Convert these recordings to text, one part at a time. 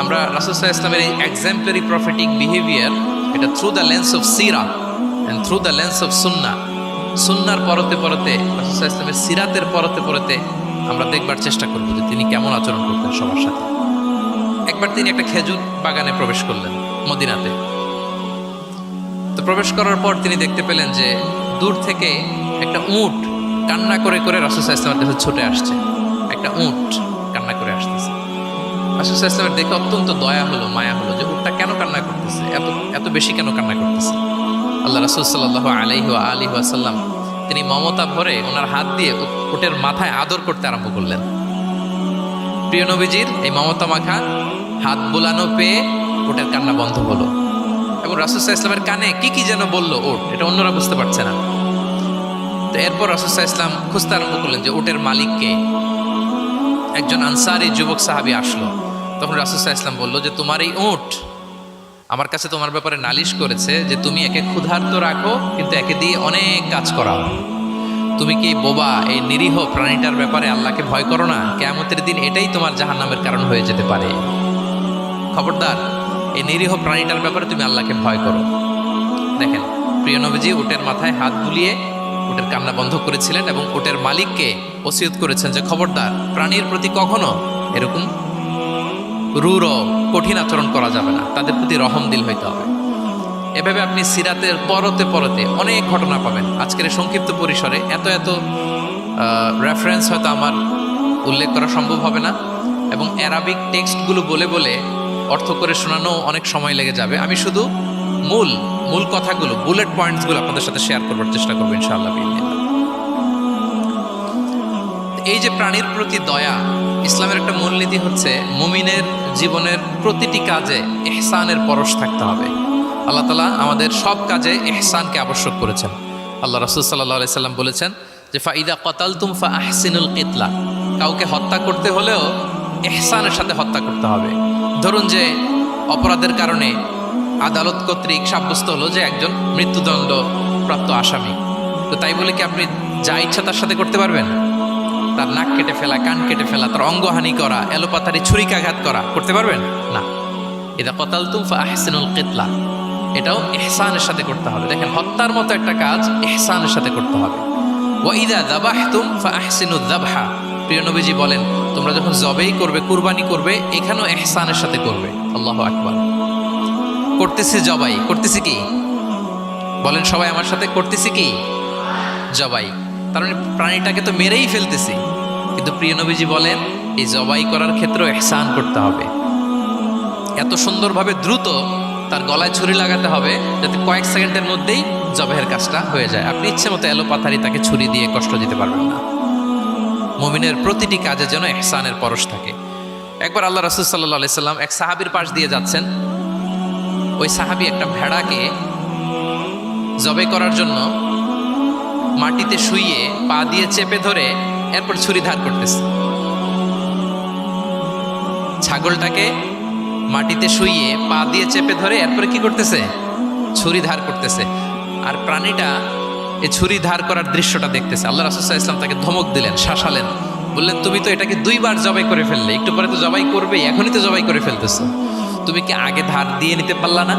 আমরা রাসূল সাল্লাল্লাহু আলাইহি ওয়াসাল্লামের এই এক্সাম্পলারি প্রফেটিক বিহেভিয়ার, এটা through the lens of Sira and through the lens of সুন্নাহ, সুন্নাহর পরতে পরতে, রাসূল সাল্লাল্লাহু আলাইহি ওয়াসাল্লামের সিরাতের পরতে পরতে আমরা দেখবার চেষ্টা করব যে তিনি কেমন আচরণ করতেন সবার সাথে। একবার তিনি একটা খেজুর বাগানে প্রবেশ করলেন মদিনাতে। তো প্রবেশ করার পর তিনি দেখতে পেলেন যে দূর থেকে একটা উট কান্না করে করে রাসূল সাল্লাল্লাহু আলাইহি ওয়াসাল্লামের কাছে ছুটে আসছে। একটা উট কান্না করে আসতেছে। রাসূল সাল্লাল্লাহু আলাইহি ওয়াসাল্লামের দেখে অত্যন্ত দয়া হলো, মায়া হলো যে উটটা কেন কান্না করতেছে, এত এত বেশি কেন কান্না করতেছে। আল্লাহ রাসূল সাল্লাল্লাহু আলাইহি ওয়াসাল্লাম তিনি মমতা ভরে ওনার হাত দিয়ে উটের মাথায় আদর করতে আরম্ভ করলেন। প্রিয় নবীজির এই মমতা মাখা হাত বুলানো পেয়ে উটের কান্না বন্ধ হলো এবং রাসূল সাল্লাল্লাহু আলাইহি ওয়াসাল্লামের কানে কি কি যেন বললো উট, এটা অন্যরা বুঝতে পারছে না। তো এরপর রাসূল সাল্লাল্লাহু আলাইহি ওয়াসাল্লাম খুঁজতে আরম্ভ করলেন যে উটের মালিক কে। একজন আনসারী যুবক সাহাবী আসলো। তখন রাসূল সাল্লাল্লাহু আলাইহি ওয়াসাল্লাম বলল যে তোমার এই উট আমার কাছে তোমার ব্যাপারে নালিশ করেছে যে তুমি একে ক্ষুধার্ত রাখো কিন্তু একে দিয়ে অনেক কাজ করাও। তুমি কি বোবা, এই নিরীহ প্রাণীটার ব্যাপারে আল্লাহকে ভয় করো না? কিয়ামতের দিন এটাই তোমার জাহান্নামের কারণ হয়ে যেতে পারে। খবরদার, এই নিরীহ প্রাণীটার ব্যাপারে তুমি আল্লাহকে ভয় করো। দেখেন, প্রিয় নবীজি উটের মাথায় হাত বুলিয়ে উটের কান্না বন্ধ করেছিলেন এবং উটের মালিককে ওসিয়ত করেছেন যে খবরদার, প্রাণীর প্রতি কখনো এরকম রূঢ় কঠিন আচরণ করা যাবে না, তাদের প্রতি রহম দিল হইতে হবে। এভাবে আপনি সিরাতের পরতে পরতে অনেক ঘটনা পাবেন। আজকের সংক্ষিপ্ত পরিসরে এত এত রেফারেন্স হয়তো আমার উল্লেখ করা সম্ভব হবে না এবং অ্যারাবিক টেক্সটগুলো বলে বলে অর্থ করে শোনানো অনেক সময় লেগে যাবে। আমি শুধু মূল কথাগুলো, বুলেট পয়েন্টসগুলো আপনাদের সাথে শেয়ার করবার চেষ্টা করবো ইনশাআল্লাহ। এই যে প্রাণীর প্রতি দয়া, ইসলামের একটা মূলনীতি হচ্ছে মুমিনের জীবনের প্রতিটি কাজে ইহসানের পরশ থাকতে হবে। আল্লাহ তাআলা আমাদের সব কাজে ইহসানকে আবশ্যক করেছেন। আল্লাহ রাসূল সাল্লাল্লাহু আলাইহি সাল্লাম বলেছেন যে ফাইদা কাতালতুম ফাআহসিনুল কিতলা, কাউকে হত্যা করতে হলেও ইহসানের সাথে হত্যা করতে হবে। ধরুন যে অপরাধের কারণে আদালত কর্তৃক সাব্যস্ত হলো যে একজন মৃত্যুদণ্ড প্রাপ্ত আসামি, তো তাই বলে কি আপনি যা ইচ্ছা তার সাথে করতে পারবেন? তার নাক কেটে ফেলা, কান কেটে ফেলা, তার অঙ্গহানি করা, এলোপাতারি ছুরিকাঘাত করা করতে পারবেন না। ইদা কাতালতুম ফাআহসিনুল কিতলা, এটাও ইহসানের সাথে করতে হবে। দেখেন, হত্যার মতো একটা কাজ ইহসানের সাথে করতে হবে। ওয়া ইদা যাবাহতুম ফাআহসিনুয যাবহা, প্রিয় নবীজি বলেন তোমরা যখন জবেই করবে, কুরবানি করবে, এখানেও ইহসানের সাথে করবে। আল্লাহু আকবার। করতেছি জবাই, করতেছি কি বলেন সবাই আমার সাথে, করতেছি কি জবাই। তার মানে প্রাণীটাকে তো মেরেই ফেলতেছি, কিন্তু প্রিয় নবীজি বলেন এই জবাই করার ক্ষেত্রেও ইহসান করতে হবে। এত সুন্দরভাবে দ্রুত তার গলায় ছুরি লাগাতে হবে যাতে কয়েক সেকেন্ডের মধ্যেই জবাইয়ের কাজটা হয়ে যায়। আপনি ইচ্ছে মতো এলোপাথারি তাকে ছুরি দিয়ে কষ্ট দিতে পারবেন না। মুমিনের প্রতিটি কাজে যেন ইহসানের পরশ থাকে। একবার আল্লাহ রাসূল সাল্লাল্লাহু আলাইহি সাল্লাম এক সাহাবীর পাশ দিয়ে যাচ্ছেন। ওই সাহাবী একটা ভেড়াকে জবাই করার জন্য মাটিতে শুইয়ে পা দিয়ে চেপে ধরে এরপর ছুরি ধার করতেছে। ছাগলটাকে মাটিতে শুইয়ে পা দিয়ে চেপে ধরে এরপরে কি করতেছে? ছুরি ধার করতেছে। আর প্রাণীটা এই ছুরি ধার করার দৃশ্যটা দেখতেছে। আল্লাহ রাসূল সাল্লাল্লাহু আলাইহি ওয়াসাল্লাম তাকে ধমক দিলেন, শাসালেন, বললেন তুমি তো এটাকে 2 বার জবাই করে ফেললে, একটু পরে তো জবাই করবেই, এখনই তো জবাই করে ফেলতেছো, তুমি কি আগে ধার দিয়ে নিতে পারলা না?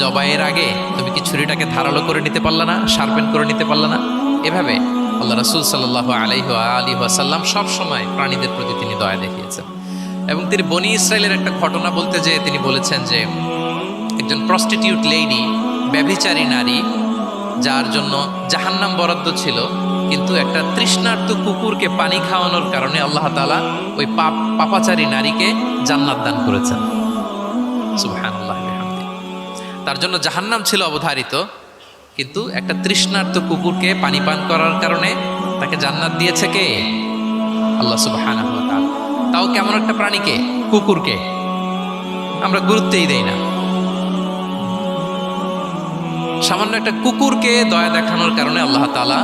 জবাইয়ের আগে তুমি কি ছুরিটাকে ধারালো করে নিতে পারলা না, শার্পেন করে নিতে পারলা না? এভাবে আল্লাহ রাসূল সাল্লাল্লাহু আলাইহি ওয়াসাল্লাম সব সময় প্রাণীদের প্রতি তিনি দয়া দেখিয়েছেন। এবং তিনি বনি ইসরায়েলের একটা ঘটনা বলতে যেয়ে তিনি বলেছেন যে একজন প্রস্টিটিউট লেডি, ব্যভিচারী নারী, যার জন্য জাহান্নাম বরাদ্দ ছিল, কিন্তু একটা তৃষ্ণার্ত কুকুরকে পানি খাওয়ানোর কারণে আল্লাহ তাআলা ওই পাপাচারী নারীকে জান্নাত দান করেছেন। সুবহানাল্লাহ। তার জন্য জাহান্নাম ছিল অবধারিত, কিন্তু একটা তৃষ্ণার্ত কুকুরকে পানি পান করার কারণে তাকে জান্নাত দিয়েছে কে? আল্লাহ সুবহানাহু ওয়া তাআলা। তাও কেমন একটা প্রাণীকে? কুকুরকে। আমরা গুরুত্বই দেই না। সামান্য একটা কুকুরকে দয়া দেখানোর কারণে আল্লাহ তাআলা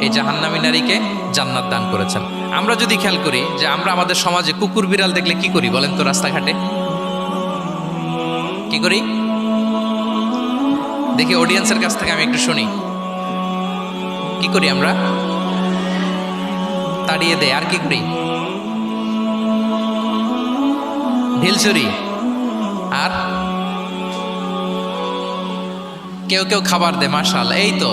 এই জাহান্নামী নারীকে জান্নাত দান করেছেন। আমরা যদি খেয়াল করি যে আমরা আমাদের সমাজে কুকুর বিড়াল দেখলে কি করি বলেন তো? রাস্তাঘাটে কি করি? দেখি অডিয়েন্সের কাছ থেকে আমি একটু শুনি, কি করি আমরা? তাড়িয়ে দেয়। আর কি করি? ঢিলছুরি, আর কেউ কেউ খাবার দেয়। মাশাআল্লাহ, এই তো,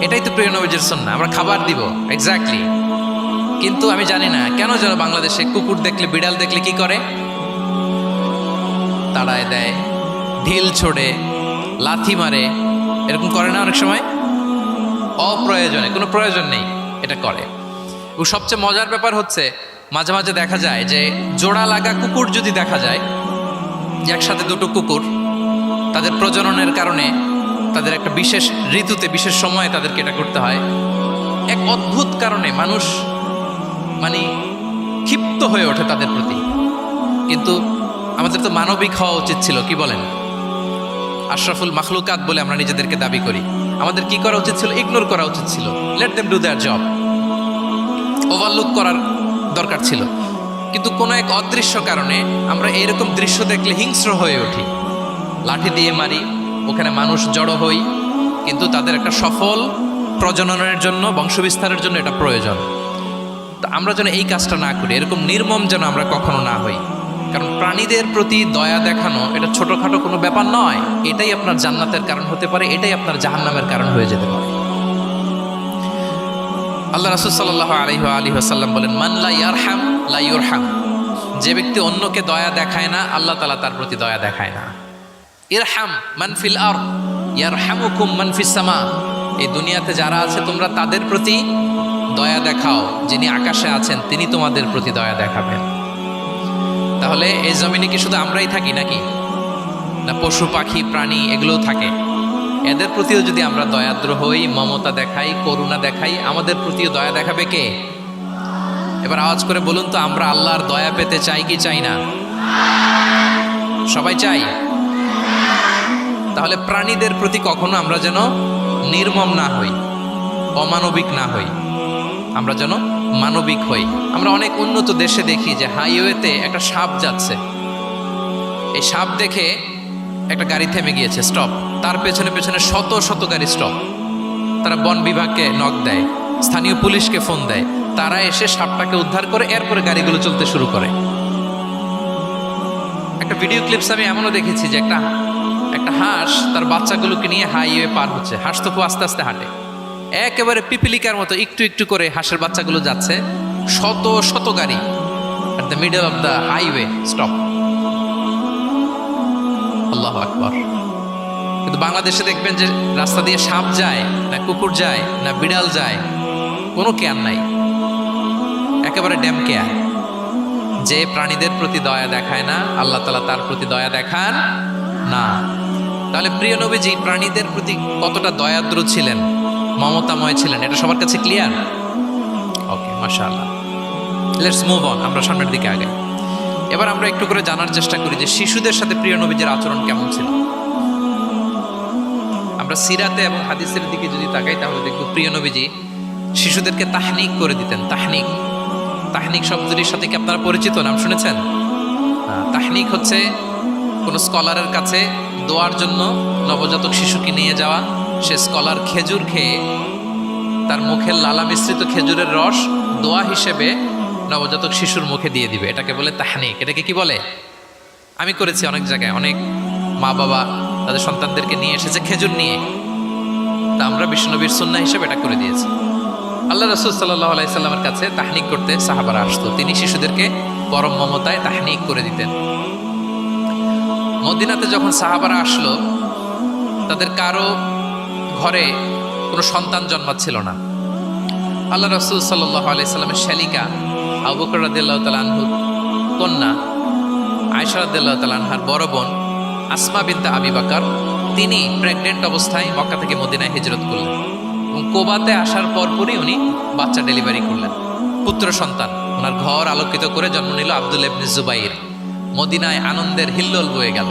এটাই তো প্রিয় নবীজির সুন্নাহ, আমরা খাবার দিব এক্স্যাক্টলি। কিন্তু আমি জানি না কেন যেন বাংলাদেশে কুকুর দেখলে, বিড়াল দেখলে কি করে, তাড়ায় দেয়, ঢিল ছোড়ে, লাথি মারে, এরকম করে না অনেক সময়? অপ্রয়োজনে, কোনো প্রয়োজন নেই এটা করে। ও সবচেয়ে মজার ব্যাপার হচ্ছে মাঝে মাঝে দেখা যায় যে জোড়া লাগা কুকুর যদি দেখা যায়, যে একসাথে দুটো কুকুর, তাদের প্রজননের কারণে তাদের একটা বিশেষ ঋতুতে বিশেষ সময়ে তাদেরকে এটা করতে হয়, এক অদ্ভুত কারণে মানুষ মানে ক্ষিপ্ত হয়ে ওঠে তাদের প্রতি। কিন্তু আমাদের তো মানবিক হওয়া উচিত ছিল, কি বলেন? আশরাফুল মাখলুকাত বলে আমরা নিজেদেরকে দাবি করি। আমাদের কি করা উচিত ছিল? ইগনোর করা উচিত ছিল। Let them do there job. Overlook করার দরকার ছিল। কিন্তু কোনো এক অদৃশ্য কারণে আমরা এরকম দৃশ্য দেখলে হিংস্র হয়ে উঠি, লাঠি দিয়ে মারি, ওখানে মানুষ জড়ো হই। কিন্তু তাদের একটা সফল প্রজননের জন্য, বংশবিস্তারের জন্য এটা প্রয়োজন। তো আমরা যেন এই কাজটা না করি, এরকম নির্মম যেন আমরা কখনো না হই। কারণ প্রাণীদের প্রতি দয়া দেখানো এটা ছোটখাটো কোনো ব্যাপার নয়। এটাই আপনার জান্নাতের কারণ হতে পারে, এটাই আপনার জাহান্নামের কারণ হয়ে যেতে পারে। আল্লাহ রাসূল সাল্লাল্লাহু আলাইহি ওয়াসাল্লাম বলেন, মান লা ইয়ারহাম লা ইউরহাম। যে ব্যক্তি অন্যকে দয়া দেখায় না, আল্লাহ তাআলা তার প্রতি দয়া দেখায় না। ইরহাম মান ফিল আরদ ইয়ারহামুকুম মান ফিস সামা। এই দুনিয়াতে যারা আছে তোমরা তাদের প্রতি দয়া দেখাও, যিনি আকাশে আছেন তিনি তোমাদের প্রতি দয়া দেখাবেন। তাহলে এই জমিনে কি শুধু আমরাই থাকি নাকি? না পশু পাখি প্রাণী এগুলোও থাকে? এদের প্রতিও যদি আমরা দয়াদ্র হই, মমতা দেখাই, করুণা দেখাই, আমাদের প্রতিও দয়া দেখাবে কে? এবার আওয়াজ করে বলুন তো, আমরা আল্লাহর দয়া পেতে চাই কি চাই না? সবাই চাই। তাহলে প্রাণীদের প্রতি কখনো আমরা যেন নির্মম না হই, অমানবিক না হই, আমরা যেন মানবিক হই। আমরা অনেক উন্নত দেশে দেখি যে হাইওয়েতে একটা সাপ যাচ্ছে, এই সাপ দেখে একটা গাড়ি থেমে গিয়েছে, স্টপ। তার পেছনে পেছনে শত শত গাড়ি স্টপ। তারা বন বিভাগকে নক দেয়, স্থানীয় পুলিশকে ফোন দেয়, তারা এসে সাপটাকে উদ্ধার করে, এরপরে গাড়িগুলো চলতে শুরু করে। একটা ভিডিও ক্লিপস আমি এমনও দেখেছি যে একটা হাঁস তার বাচ্চাগুলোকে নিয়ে হাইওয়ে পার হচ্ছে। হাঁস তো খুব আস্তে আস্তে হাঁটে, একেবারে পিপিলিকার মতো একটু একটু করে হাঁসের বাচ্চাগুলো যাচ্ছে, শত শত গাড়ি at the middle of the highway stop. আল্লাহু আকবার। কিন্তু বাংলাদেশে দেখবেন যে রাস্তা দিয়ে সাপ যায় না, কুকুর যায় না, বিড়াল যায়, কোনো কেয়ার নাই, একেবারে ড্যাম কেয়ার। যে প্রাণীদের প্রতি দয়া দেখায় না, আল্লাহ তাআলা তার প্রতি দয়া দেখান না। তাহলে প্রিয় নবীজি প্রাণীদের প্রতি কতটা দয়াদ্র ছিলেন, মমতাময় ছিলেন, এটা সবার কাছে ক্লিয়ার? ওকে, মাশাআল্লাহ। লেটস মুভ অন, আমরা সামনের দিকে আগাই। এবার আমরা একটু করে জানার চেষ্টা করি যে শিশুদের সাথে প্রিয় নবীজির আচরণ কেমন ছিল। আমরা সিরাতে এবং হাদিসের দিকে যদি তাকাই তাহলে দেখব প্রিয় নবীজি শিশুদেরকে তাহনিক করে দিতেন। তাহনিক, তাহনিক শব্দটির সাথে কি আপনারা পরিচিত? নাম শুনেছেন? তাহনিক হচ্ছে কোনো স্কলারের কাছে দোয়ার জন্য নবজাতক শিশুকে নিয়ে যাওয়া। সে স্কলার খেজুর খেয়ে তার মুখের লালা মিশ্রিত খেজুরের রস দোয়া হিসেবে নবজাতক শিশুর মুখে দিয়ে দিবে, এটাকে বলে তাহনিক। এটাকে কি বলে? আমি করেছি অনেক জায়গায়, অনেক মা বাবা তাদের সন্তানদেরকে নিয়ে এসেছে খেজুর নিয়ে, তা আমরা বিশ্বনবীর সুন্নাহ হিসেবে এটা করে দিয়েছি। আল্লাহ রাসূল সাল্লাল্লাহু আলাইহি সাল্লামের কাছে তাহনিক করতে সাহাবারা আসতো, তিনি শিশুদেরকে পরম মমতায় তাহনিক করে দিতেন। মদিনাতে যখন সাহাবারা আসলো, তাদের কারো ঘরে কোনো সন্তান জন্মাচ্ছিল না। আল্লাহ রাসূল সাল্লাল্লাহু আলাইহি সাল্লামের শালিকা আবু বকর রাদিয়াল্লাহু তাআলা আনহুর কন্যা আয়েশা রাদিয়াল্লাহু তাআলা আনহার বড় বোন আসমা বিনতে আবি বকর, তিনি প্রেগনেন্ট অবস্থায় মক্কা থেকে মদিনায় হিজরত করলেন এবং কোবাতে আসার পরপরই উনি বাচ্চা ডেলিভারি করলেন, পুত্র সন্তান। ওনার ঘর আলোকিত করে জন্ম নিল আব্দুল্লাহ ইবনে জুবাইর। মদিনায় আনন্দের হিল্লোল বয়ে গেল।